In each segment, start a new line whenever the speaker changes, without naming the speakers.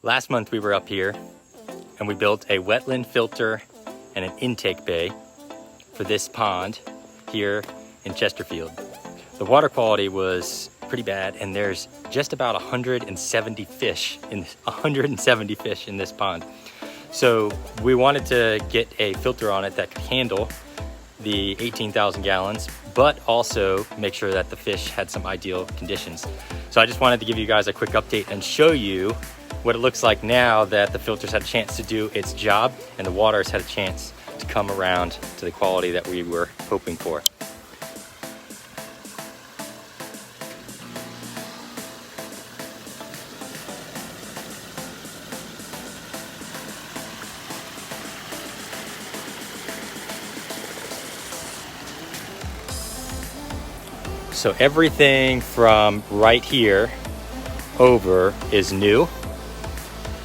Last month we were up here and we built a wetland filter and an intake bay for this pond here in Chesterfield. The water quality was pretty bad and there's just about 170 fish in this pond. So we wanted to get a filter on it that could handle the 18,000 gallons, but also make sure that the fish had some ideal conditions. So I just wanted to give you guys a quick update and show you what it looks like now that the filter's had a chance to do its job and the water's had a chance to come around to the quality that we were hoping for. So everything from right here over is new.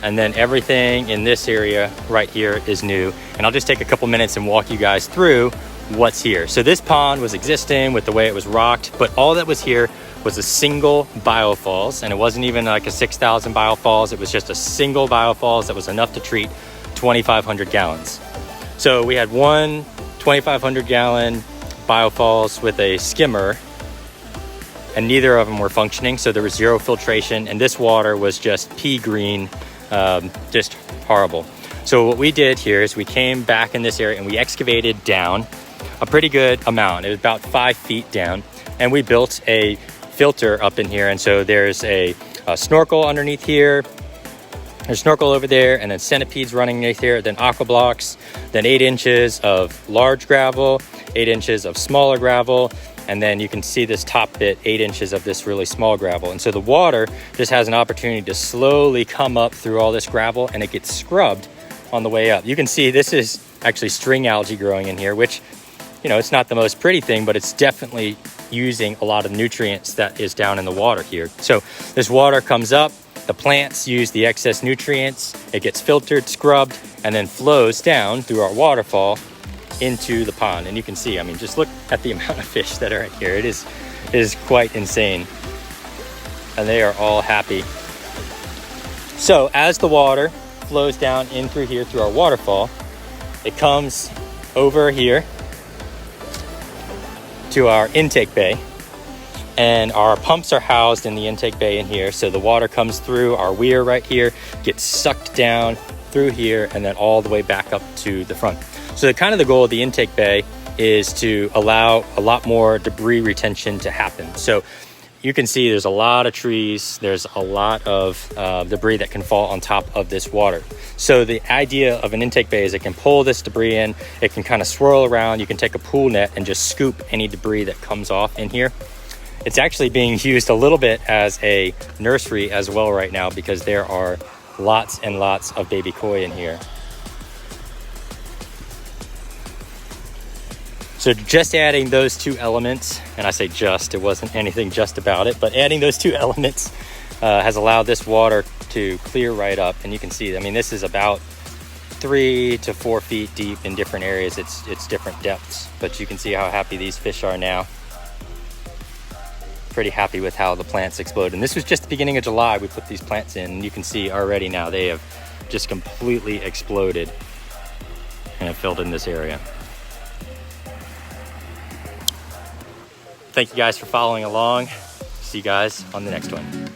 And then everything in this area right here is new. And I'll just take a couple minutes and walk you guys through what's here. So this pond was existing with the way it was rocked, but all that was here was a single biofalls. And it wasn't even like a 6,000 biofalls. It was just a single biofalls that was enough to treat 2,500 gallons. So we had one 2,500 gallon biofalls with a skimmer, and neither of them were functioning. So there was zero filtration and this water was just pea green. Just horrible. So what we did here is we came back in this area and we excavated down a pretty good amount. It was about 5 feet down, and we built a filter up in here. And so there's a snorkel underneath here, there's snorkel over there, and then centipedes running underneath here, then aqua blocks, then 8 inches of large gravel, 8 inches of smaller gravel, and then you can see this top bit, 8 inches of this really small gravel. And so the water just has an opportunity to slowly come up through all this gravel, and it gets scrubbed on the way up. You can see this is actually string algae growing in here, which, you know, it's not the most pretty thing, but it's definitely using a lot of nutrients that is down in the water here. So this water comes up, the plants use the excess nutrients, it gets filtered, scrubbed, and then flows down through our waterfall into the pond. And you can see, I mean, just look at the amount of fish that are in here. It is quite insane, and they are all happy. So as the water flows down in through here through our waterfall, it comes over here to our intake bay, and our pumps are housed in the intake bay in here. So the water comes through our weir right here, gets sucked down through here, and then all the way back up to the front. So the goal of the intake bay is to allow a lot more debris retention to happen. So you can see there's a lot of trees, there's a lot of debris that can fall on top of this water. So the idea of an intake bay is it can pull this debris in, it can kind of swirl around, you can take a pool net and just scoop any debris that comes off in here. It's actually being used a little bit as a nursery as well right now, because there are lots and lots of baby koi in here. So just adding those two elements, and I say just, it wasn't anything just about it, but adding those two elements has allowed this water to clear right up. And you can see, I mean, this is about 3 to 4 feet deep in different areas. It's different depths, but you can see how happy these fish are now. Pretty happy with how the plants explode. And this was just the beginning of July we put these plants in, and you can see already now they have just completely exploded and have filled in this area. Thank you guys for following along. See you guys on the next one.